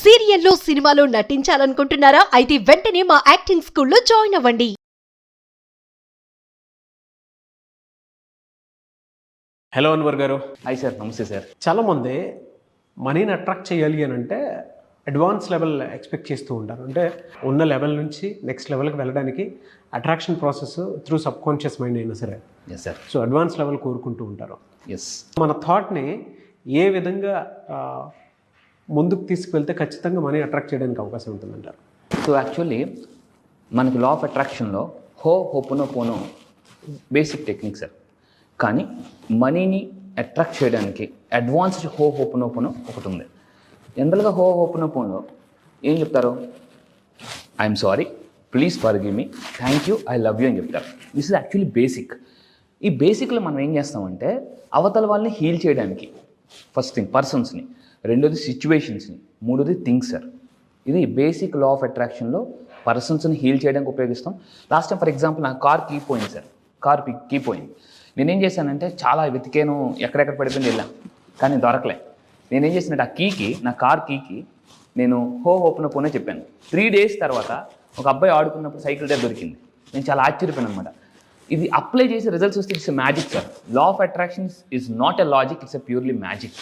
సీరియల్లో సినిమాలో నటించాలనుకుంటున్నారా? అయితే వెంటనే మా యాక్టింగ్ స్కూల్లో జాయిన్ అవ్వండి. హలో అన్వర్ గారు. హాయ్ సార్, నమస్తే సార్. చాలామంది మనీని అట్రాక్ట్ చేయాలి అని అంటే అడ్వాన్స్ లెవెల్ ఎక్స్పెక్ట్ చేస్తూ ఉంటారు. అంటే ఉన్న లెవెల్ నుంచి నెక్స్ట్ లెవెల్కి వెళ్ళడానికి attraction process through subconscious mind అయినా సరే. Yes sir. So advance level కోరుకుంటూ ఉంటారు. ఎస్. మన థాట్ని ఏ విధంగా ముందుకు తీసుకువెళ్తే ఖచ్చితంగా మనీ అట్రాక్ట్ చేయడానికి అవకాశం ఉంటుందంటారు? సో యాక్చువల్లీ మనకి లా ఆఫ్ అట్రాక్షన్లో హోపోనోపోనో బేసిక్ టెక్నిక్ సార్. కానీ మనీని అట్రాక్ట్ చేయడానికి అడ్వాన్స్డ్ హోపోనోపోనో ఒకటి ఉంది. జనరల్గా హోపోనోపోనో ఏం చెప్తారు? I'm sorry, please forgive me, thank you, I love you అని చెప్తారు. This is actually basic. ఈ బేసిక్లో మనం ఏం చేస్తామంటే అవతల వాళ్ళని హీల్ చేయడానికి ఫస్ట్ థింగ్ పర్సన్స్ని, రెండోది సిచ్యువేషన్స్ని, మూడోది థింగ్స్ సార్. ఇది బేసిక్ లా ఆఫ్ అట్రాక్షన్లో పర్సన్స్ని హీల్ చేయడానికి ఉపయోగిస్తాం. లాస్ట్ టైం ఫర్ ఎగ్జాంపుల్ నా కార్ కీ పోయింది సార్. కార్ కీ పోయింది. నేనేం చేశానంటే చాలా వెతికాను, ఎక్కడెక్కడ పడిపోయింది వెళ్ళాను, కానీ దొరకలే. నేనేం చేసినట్టు ఆ కీకి, నా కార్ కీకి నేను హోపోనోపోనో చెప్పాను. 3 days తర్వాత ఒక అబ్బాయి ఆడుకున్నప్పుడు సైకిల్ దగ్గర దొరికింది. నేను చాలా ఆశ్చర్యపోయాను అనమాట. ఇది అప్లై చేసి రిజల్ట్స్ వస్తే it's magic sir. Law of attraction is not a logic, it's a purely magic.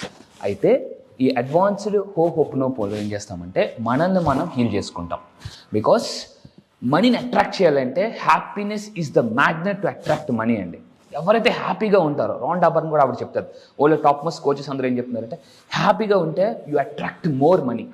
అయితే ఈ అడ్వాన్స్డ్ హోపోనోపోనో ఏం చేస్తామంటే మనల్ని మనం హీల్ చేసుకుంటాం. బికాస్ మనీని అట్రాక్ట్ చేయాలంటే happiness is the magnet to attract money అండి. ఎవరైతే హ్యాపీగా ఉంటారో, రాన్ డాబర్న్ కూడా ఆవిడ చెప్తారు, ఓన్లీ టాప్ మోస్ట్ కోచెస్ అందరూ ఏం చెప్తున్నారంటే హ్యాపీగా ఉంటే యూ అట్రాక్ట్ మోర్ మనీ.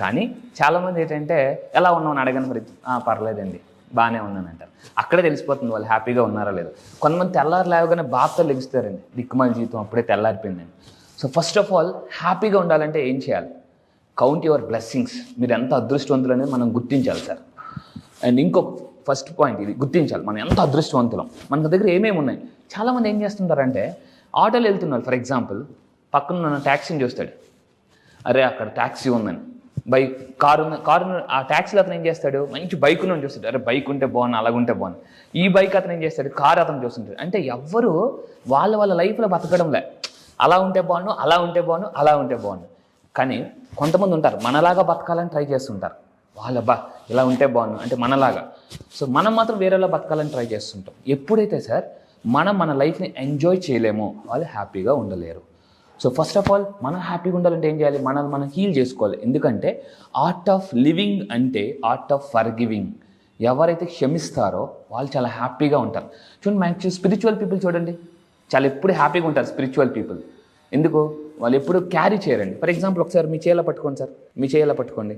కానీ చాలామంది ఏంటంటే ఎలా ఉన్నామని అడగని మరి పర్లేదండి బాగానే ఉన్నానంటారు. అక్కడే తెలిసిపోతుంది వాళ్ళు హ్యాపీగా ఉన్నారా లేదా. కొంతమంది తెల్లారు లేవగానే బాధతో లెగిస్తారండి, దిక్కుమాల జీవితం అప్పుడే తెల్లారిపోయిందండి. సో ఫస్ట్ ఆఫ్ ఆల్ హ్యాపీగా ఉండాలంటే ఏం చేయాలి? Count your blessings. మీరు ఎంత అదృష్టవంతులు అనేది మనం గుర్తించాలి సార్. అండ్ ఇంకో ఫస్ట్ పాయింట్ ఇది గుర్తించాలి, మనం ఎంత అదృష్టవంతులం, మన దగ్గర ఏమేమి ఉన్నాయి. చాలామంది ఏం చేస్తుంటారంటే ఆటోలో వెళ్తున్నారు, ఫర్ ఎగ్జాంపుల్ పక్కన ట్యాక్సీని చూస్తాడు, అరే అక్కడ ట్యాక్సీ ఉందని, కారు ఆ ట్యాక్సీలో అతను ఏం చేస్తాడు, మంచి బైక్ నుండి చూస్తాడు, అరే బైక్ ఉంటే బాగుంది, అలాగుంటే బాగుంది. ఈ బైక్ అతను ఏం చేస్తాడు, కారు అతను చూస్తుంటాడు. అంటే ఎవ్వరు వాళ్ళ లైఫ్లో బతకడంలే, అలా ఉంటే బాగుండు, అలా ఉంటే బాగుండు, అలా ఉంటే బాగుండు. కానీ కొంతమంది ఉంటారు మనలాగా బతకాలని ట్రై చేస్తుంటారు. ఇలా ఉంటే బాగుండు అంటే మనలాగా. సో మనం మాత్రం వేరేలా బతకాలని ట్రై చేస్తుంటాం. ఎప్పుడైతే సార్ మన లైఫ్ని ఎంజాయ్ చేయలేమో వాళ్ళు హ్యాపీగా ఉండలేరు. సో ఫస్ట్ ఆఫ్ ఆల్ మనం హ్యాపీగా ఉండాలంటే ఏం చేయాలి? మనం హీల్ చేసుకోవాలి. ఎందుకంటే ఆర్ట్ ఆఫ్ లివింగ్ అంటే ఆర్ట్ ఆఫ్ ఫర్గివింగ్. ఎవరైతే క్షమిస్తారో వాళ్ళు చాలా హ్యాపీగా ఉంటారు. చూడండి, మ్యాక్సిమం స్పిరిచువల్ పీపుల్ చూడండి, చాలా ఎప్పుడు హ్యాపీగా ఉంటారు స్పిరిచువల్ పీపుల్. ఎందుకు? వాళ్ళు ఎప్పుడు క్యారీ చేయరండి. ఫర్ ఎగ్జాంపుల్ ఒకసారి మీ చేయాల పట్టుకోండి సార్, మీ చేయాల పట్టుకోండి,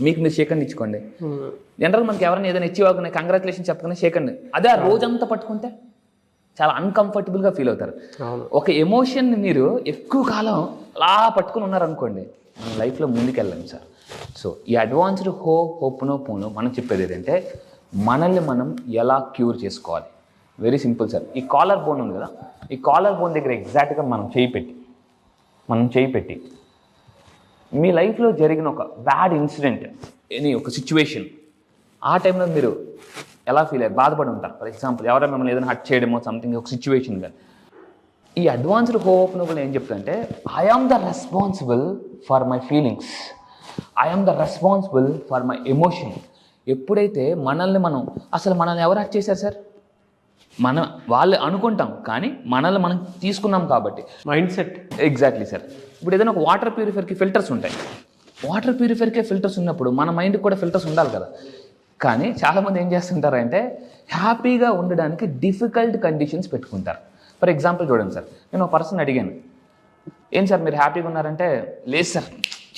మీకు మీరు షేకండి ఇచ్చుకోండి. జనరల్ మనకి ఎవరైనా ఏదైనా ఇచ్చివాగానే కంగ్రాచులేషన్ చెప్పగానే షేకండి. అదే ఆ రోజంతా పట్టుకుంటే చాలా అన్కంఫర్టబుల్గా ఫీల్ అవుతారు. ఒక ఎమోషన్ని మీరు ఎక్కువ కాలం అలా పట్టుకుని ఉన్నారనుకోండి, మన లైఫ్లో ముందుకెళ్ళాం సార్. సో ఈ అడ్వాన్స్డ్ హోపోనోపోనో మనం చెప్పేది ఏంటంటే మనల్ని మనం ఎలా క్యూర్ చేసుకోవాలి. Very simple sir. ఈ కాలర్ బోన్ ఉంది కదా, ఈ కాలర్ బోన్ దగ్గర ఎగ్జాక్ట్గా మనం చేయి పెట్టి మీ లైఫ్లో జరిగిన ఒక బ్యాడ్ ఇన్సిడెంట్, ఎనీ ఒక సిచ్యువేషన్, ఆ టైంలో మీరు ఎలా ఫీల్ అయ్యారు, బాధపడి ఉంటారు. ఫర్ ఎగ్జాంపుల్ ఎవరైనా మిమ్మల్ని ఏదైనా హర్ట్ చేయడమో సంథింగ్ ఒక సిచ్యువేషన్. కానీ ఈ అడ్వాన్స్డ్ హోపోనోపోనో ఏం చెప్తుందంటే I am the responsible for my feelings, I am the responsible for my emotion. ఎప్పుడైతే మనల్ని ఎవరు హర్ట్ చేశారు సార్? వాళ్ళు అనుకుంటాం, కానీ మనల్ని మనం తీసుకున్నాం కాబట్టి మైండ్ సెట్. Exactly sir. ఇప్పుడు ఏదైనా ఒక వాటర్ ప్యూరిఫైర్కి ఫిల్టర్స్ ఉంటాయి. వాటర్ ప్యూరిఫైర్కే ఫిల్టర్స్ ఉన్నప్పుడు మన మైండ్కి కూడా ఫిల్టర్స్ ఉండాలి కదా. కానీ చాలామంది ఏం చేస్తుంటారంటే హ్యాపీగా ఉండడానికి డిఫికల్ట్ కండిషన్స్ పెట్టుకుంటారు. ఫర్ ఎగ్జాంపుల్ చూడండి సార్, నేను ఒక పర్సన్ అడిగాను, ఏం సార్ మీరు హ్యాపీగా ఉన్నారంటే, లేదు సార్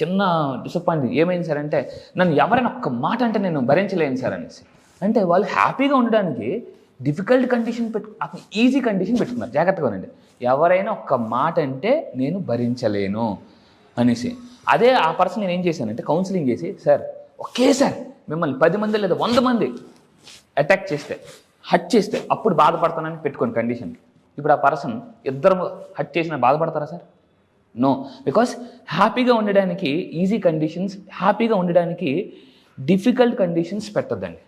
చిన్న డిసప్పాయింట్. ఏమైంది సార్ అంటే, నన్ను ఎవరైనా ఒక్క మాట అంటే నేను భరించలేను సార్ అనేసి. అంటే వాళ్ళు హ్యాపీగా ఉండడానికి డిఫికల్ట్ కండిషన్ అతను ఈజీ కండిషన్ పెట్టుకున్నారు. జాగ్రత్తగా ఉండండి, ఎవరైనా ఒక్క మాట అంటే నేను భరించలేను అనేసి. అదే ఆ పర్సన్ నేను ఏం చేశానంటే కౌన్సిలింగ్ చేసి, సార్ ఒకేసారి మిమ్మల్ని 10 మంది లేదా 100 మంది అటాక్ చేస్తే, హట్ చేస్తే అప్పుడు బాధపడతానని పెట్టుకోండి కండిషన్. ఇప్పుడు ఆ పర్సన్ ఇద్దరు హట్ చేసినా బాధపడతారా సార్? నో. బికాస్ హ్యాపీగా ఉండడానికి ఈజీ కండిషన్స్, హ్యాపీగా ఉండడానికి డిఫికల్ట్ కండిషన్స్ పెట్టద్దండి.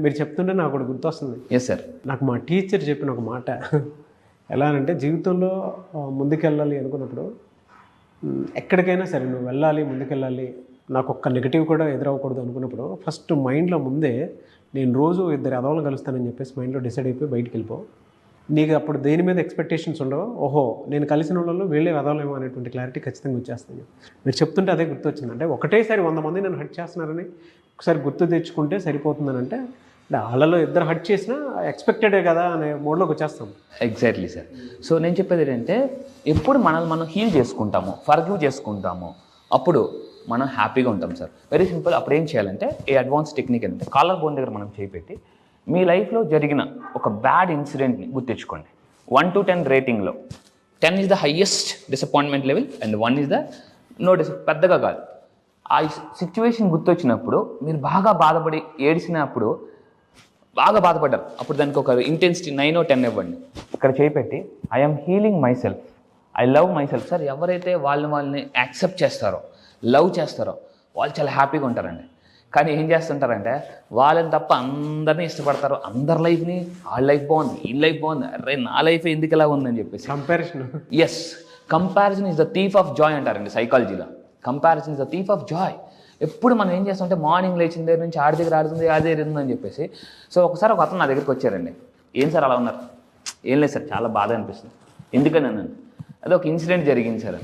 మీరు చెప్తుంటే నాకు ఒకటి గుర్తొస్తుంది. Yes sir. నాకు మా టీచర్ చెప్పిన ఒక మాట, ఎలా అంటే జీవితంలో ముందుకెళ్ళాలి అనుకున్నప్పుడు ఎక్కడికైనా సరే నువ్వు వెళ్ళాలి, ముందుకెళ్ళాలి నాకు ఒక్క నెగిటివ్ కూడా ఎదురవ్వకూడదు అనుకున్నప్పుడు ఫస్ట్ మైండ్లో ముందే నేను రోజు ఇద్దరు ఎదవలను కలుస్తానని చెప్పేసి మైండ్లో డిసైడ్ అయిపోయి బయటికి వెళ్ళిపో. నీకు అప్పుడు దేని మీద ఎక్స్పెక్టేషన్స్ ఉండవు. ఓహో నేను కలిసిన వాళ్ళలో వీళ్ళే ఎదవలేమో అనేటువంటి క్లారిటీ ఖచ్చితంగా వచ్చేస్తాను. మీరు చెప్తుంటే అదే గుర్తొచ్చింది. అంటే ఒకటేసారి 100 మంది నన్ను హర్ట్ చేస్తున్నారని ఒకసారి గుర్తు తెచ్చుకుంటే సరిపోతుందని. అంటే వాళ్ళలో ఇద్దరు హర్ట్ చేసినా ఎక్స్పెక్టెడే కదా అనే మోడ్లోకి వచ్చేస్తాం. Exactly sir. సో నేను చెప్పేది ఏంటంటే ఎప్పుడు మనల్ని మనం హీల్ చేసుకుంటాము, ఫర్గివ్ చేసుకుంటాము, అప్పుడు మనం హ్యాపీగా ఉంటాం సార్. Very simple. అప్పుడు ఏం చేయాలంటే ఈ అడ్వాన్స్ టెక్నిక్ అంటే కాలర్ బోన్ దగ్గర మనం చేపెట్టి మీ లైఫ్లో జరిగిన ఒక బ్యాడ్ ఇన్సిడెంట్ని గుర్తించుకోండి. 1 to 10 రేటింగ్లో 10 is the highest disappointment level and 1 is the పెద్దగా కాదు. ఆ సిచ్యువేషన్ గుర్తొచ్చినప్పుడు మీరు బాగా బాధపడి ఏడిసినప్పుడు బాగా బాధపడ్డారు, అప్పుడు దానికి ఒక ఇంటెన్సిటీ 9 or 10 ఇవ్వండి. ఇక్కడ చేపెట్టి I'm healing myself, I love myself. Sir ఎవరైతే వాళ్ళని యాక్సెప్ట్ చేస్తారో, లవ్ చేస్తారో వాళ్ళు చాలా హ్యాపీగా ఉంటారండి. కానీ ఏం చేస్తుంటారంటే వాళ్ళని తప్ప అందరినీ ఇష్టపడతారు, అందరి లైఫ్ని వాళ్ళ లైఫ్ బాగుంది, ఈ లైఫ్ బాగుంది, అరే నా లైఫ్ ఎందుకు ఇలా ఉందని చెప్పేసి comparison. Yes, comparison is the thief of joy అంటారండి సైకాలజీలో. Comparison is the thief of joy. ఎప్పుడు మనం ఏం చేస్తామంటే మార్నింగ్ లేచిన దగ్గర నుంచి ఆడి దగ్గర ఆడుతుంది, ఆడి దగ్గర ఉందని చెప్పేసి. సో ఒకసారి ఒక అతను నా దగ్గరికి వచ్చారండి. ఏం సార్ అలా ఉన్నారు? ఏం లేదు సార్, చాలా బాధ అనిపిస్తుంది. ఎందుకని అన్నాను. అది ఒక ఇన్సిడెంట్ జరిగింది sir.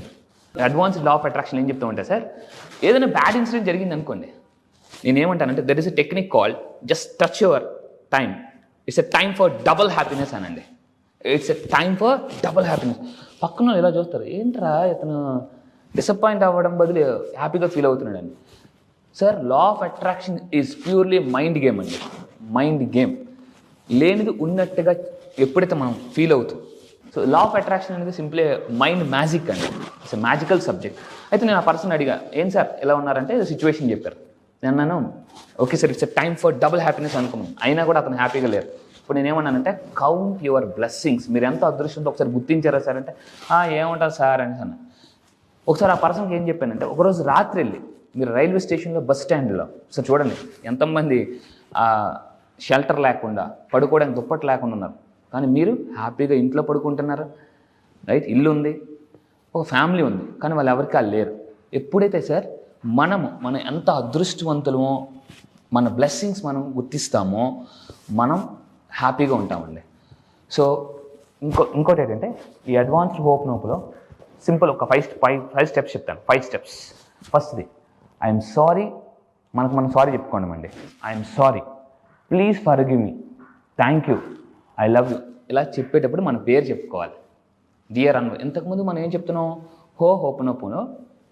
Advanced law of attraction ఏం చెప్తామంటే సార్, ఏదైనా బ్యాడ్ ఇన్సిడెంట్ జరిగింది అనుకోండి, నేనేమంటానంటే there is a technique called just touch your time, it's a time for double happiness అనండి. It's a time for double happiness. పక్కన ఇలా చూస్తారు, ఏంట్రా ఇతను డిసప్పాయింట్ అవ్వడం బదులు హ్యాపీగా ఫీల్ అవుతున్నాడండి. Sir law of attraction is purely mind game అండి. Mind game. లేనిది ఉన్నట్టుగా ఎప్పుడైతే మనం ఫీల్ అవుతాం. సో లా ఆఫ్ అట్రాక్షన్ అనేది సింప్లీ మైండ్ మ్యాజిక్ అండి. It's a magical subject. అయితే నేను ఆ పర్సన్ అడిగా, ఏం సార్ ఎలా ఉన్నారంటే సిచ్యువేషన్ చెప్పారు. నేను అన్నాను, okay sir it's a time for double happiness అనుకున్నాను. అయినా కూడా అతను హ్యాపీగా లేరు. ఇప్పుడు నేనేమన్నానంటే కౌంట్ యువర్ బ్లెస్సింగ్స్. మీరు ఎంత అదృష్టంతో ఒకసారి గుర్తించారా సార్ అంటే ఏమంటారు సార్ అని అన్న. ఒకసారి ఆ పర్సన్కి ఏం చెప్పానంటే, ఒకరోజు రాత్రి వెళ్ళి మీరు రైల్వే స్టేషన్లో బస్ స్టాండ్లో సార్ చూడండి ఎంతమంది షెల్టర్ లేకుండా, పడుకోవడానికి దుప్పట్లు లేకుండా ఉన్నారు. కానీ మీరు హ్యాపీగా ఇంట్లో పడుకుంటున్నారు, రైట్? ఇల్లు ఉంది, ఒక ఫ్యామిలీ ఉంది, కానీ వాళ్ళు ఎవరికి లేరు. ఎప్పుడైతే సార్ మనం ఎంత అదృష్టవంతులమో, మన బ్లెస్సింగ్స్ మనం గుర్తిస్తామో, మనం హ్యాపీగా ఉంటామండి. సో ఇంకోటి ఏంటంటే ఈ అడ్వాన్స్డ్ హోప్ నోపులో సింపుల్ ఒక 5 స్టెప్స్ చెప్తాను. 5 స్టెప్స్. ఫస్ట్ది ఐఎమ్ సారీ. మనం సారీ చెప్పుకోండి. I'm sorry, please forgive me, thank you, I love you. ఇలా చెప్పేటప్పుడు మన పేరు చెప్పుకోవాలి. డియర్ ఇంతకుముందు మనం ఏం చెప్తున్నాం? హోపనోపోనో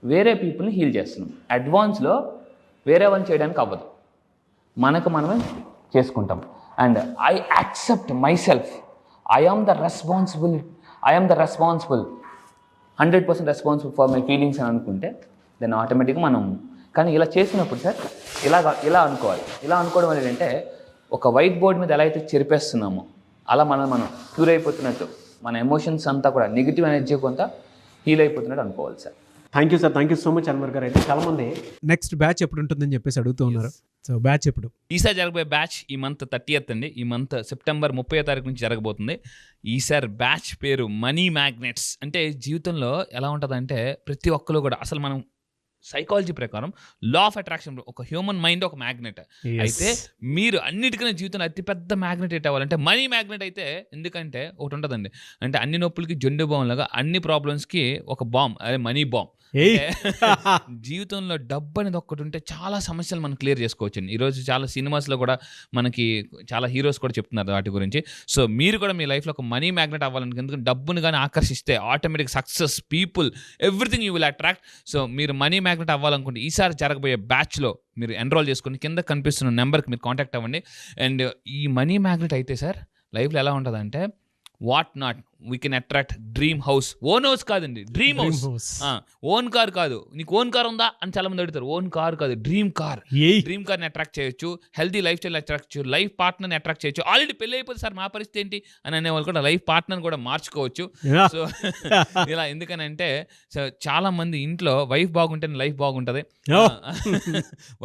వేరే పీపుల్ని హీల్ చేస్తున్నాం. అడ్వాన్స్లో వేరే వాళ్ళని చేయడానికి అవ్వదు, మనకు మనమే చేసుకుంటాం. And I accept myself, I am the responsible 100% responsible for my feelings అని అనుకుంటే దెన్ ఆటోమేటిక్గా మనం. కానీ ఇలా చేసినప్పుడు సార్ ఇలా అనుకోవాలి. ఇలా అనుకోవడం అనేది ఏంటంటే ఒక వైట్ బోర్డ్ మీద ఎలా అయితే చెరిపేస్తున్నామో అలా మనం క్యూర్ అయిపోతున్నట్టు, మన ఎమోషన్స్ అంతా కూడా నెగిటివ్ ఎనర్జీ కొంత హీల్ అయిపోతున్నట్టు అనుకోవాలి sir. Thank you sir, thank you so much Anwar గారు. అయితే చాలామంది నెక్స్ట్ బ్యాచ్ ఎప్పుడు ఉంటుందని చెప్పేసి అడుగుతూ ఉన్నారు. సో బ్యాచ్ ఎప్పుడు? ఈసారి జరగబోయే బ్యాచ్ ఈ మంత్ 30th అండి. ఈ మంత్ సెప్టెంబర్ 30వ తారీఖు నుంచి జరగబోతుంది. ఈసారి బ్యాచ్ పేరు మనీ మ్యాగ్నెట్స్. అంటే జీవితంలో ఎలా ఉంటుందంటే ప్రతి ఒక్కరు కూడా అసలు మనం సైకాలజీ ప్రకారం లా ఆఫ్ అట్రాక్షన్, ఒక హ్యూమన్ మైండ్ ఒక మ్యాగ్నెట్. అయితే మీరు అన్నిటికన్నా జీవితంలో అతిపెద్ద మ్యాగ్నెట్ ఎట్ అవ్వాలంటే మనీ మ్యాగ్నెట్ అయితే. ఎందుకంటే ఒకటి ఉంటుందండి, అంటే అన్ని నొప్పులకి జొండు బాంబ్ లాగా అన్ని ప్రాబ్లమ్స్కి ఒక బాంబ్, అదే మనీ బాంబ్. జీవితంలో డబ్బు అనేది ఒక్కటి ఉంటే చాలా సమస్యలు మనం క్లియర్ చేసుకోవచ్చు. ఈరోజు చాలా సినిమాస్లో కూడా మనకి చాలా హీరోస్ కూడా చెప్తున్నారు వాటి గురించి. సో మీరు కూడా మీ లైఫ్లో ఒక మనీ మ్యాగ్నెట్ అవ్వాలనుకుంటే, ఎందుకంటే డబ్బుని కానీ ఆకర్షిస్తే automatic success, people, everything you will attract. So మీరు మనీ మ్యాగ్నెట్ అవ్వాలనుకుంటే ఈసారి జరగబోయే బ్యాచ్లో మీరు ఎన్రోల్ చేసుకుని కింద కనిపిస్తున్న నెంబర్కి మీరు కాంటాక్ట్ అవ్వండి. అండ్ ఈ మనీ మ్యాగ్నెట్ అయితే సార్ లైఫ్లో ఎలా ఉంటుందంటే, what not we can attract dream house. Own house కాదండి, డ్రీమ్ హౌస్. ఓన్ కార్ కాదు. నీకు ఓన్ కార్ ఉందా అని చాలా మంది అడుగుతారు. ఓన్ కార్ కాదు, డ్రీమ్ కార్. డ్రీమ్ కార్ని అట్రాక్ట్ చేయొచ్చు, హెల్తీ లైఫ్ స్టైల్ అట్రాక్ట్ చేయొచ్చు, లైఫ్ పార్ట్నర్ని అట్రాక్ట్ చేయొచ్చు. ఆల్రెడీ పెళ్ళి అయిపోతే సార్ మా పరిస్థితి ఏంటి అని అనేవాళ్ళు కూడా లైఫ్ పార్ట్నర్ కూడా మార్చుకోవచ్చు. సో ఇలా ఎందుకనంటే చాలా మంది ఇంట్లో వైఫ్ బాగుంటే లైఫ్ బాగుంటుంది,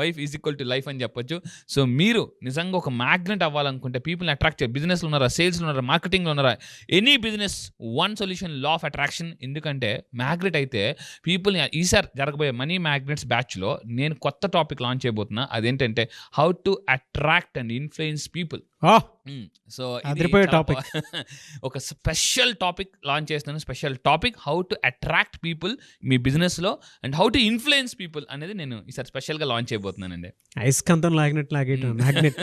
wife is equal to life అని చెప్పొచ్చు. సో మీరు నిజంగా ఒక మ్యాగ్నెట్ అవ్వాలనుకుంటే, పీపుల్ని అట్రాక్ట్ చేయాలి. బిజినెస్లో ఉన్నారా, సేల్స్లో ఉన్నారా, మార్కెటింగ్లో ఉన్నారా, any business business, one solution, law of attraction. ఎందుకంటే మ్యాగ్నెట్ అయితే పీపుల్ ఈసారి జరగబోయే మనీ మ్యాగ్నెట్స్ బ్యాచ్లో నేను కొత్త టాపిక్ లాంచ్ చేయబోతున్నా. అదేంటంటే how to attract and influence people. So అదిరిపోయే topic. ఒక స్పెషల్ టాపిక్ లాంచ్ చేస్తున్నాను. Special topic how to attract people మీ బిజినెస్లో and how to influence people అనేది నేను ఈసారి స్పెషల్గా లాంచ్ చేయబోతున్నానండి. అయస్కాంతం లాగినట్టు లాగేయటం మ్యాగ్నెట్.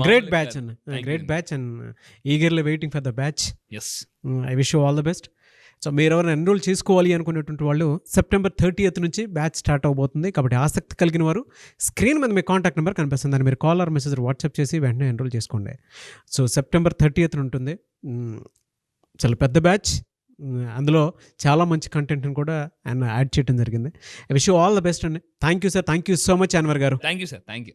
గ్రేట్ బ్యాచ్ అన్న, great batch and eagerly waiting for the batch. Yes, I wish you all the best. So మీరు ఎవరైనా ఎన్రోల్ చేసుకోవాలి అనుకునేటువంటి వాళ్ళు సెప్టెంబర్ 30th నుంచి బ్యాచ్ స్టార్ట్ అవబోతుంది. కాబట్టి ఆసక్తి కలిగిన వారు స్క్రీన్ మీద మీ కాంటాక్ట్ నెంబర్ కనిపిస్తుంది, దాన్ని మీరు కాల్ ఆర్ మెసేజ్ వాట్సాప్ చేసి వెంటనే ఎన్రోల్ చేసుకోండి. సో సెప్టెంబర్ 30th ఉంటుంది. చాలా పెద్ద బ్యాచ్, అందులో చాలా మంచి కంటెంట్ని కూడా ఆయన యాడ్ చేయడం జరిగింది. I wish you all the best అండి. Thank you sir, thank you so much Anwar garu. Thank you sir, thank you.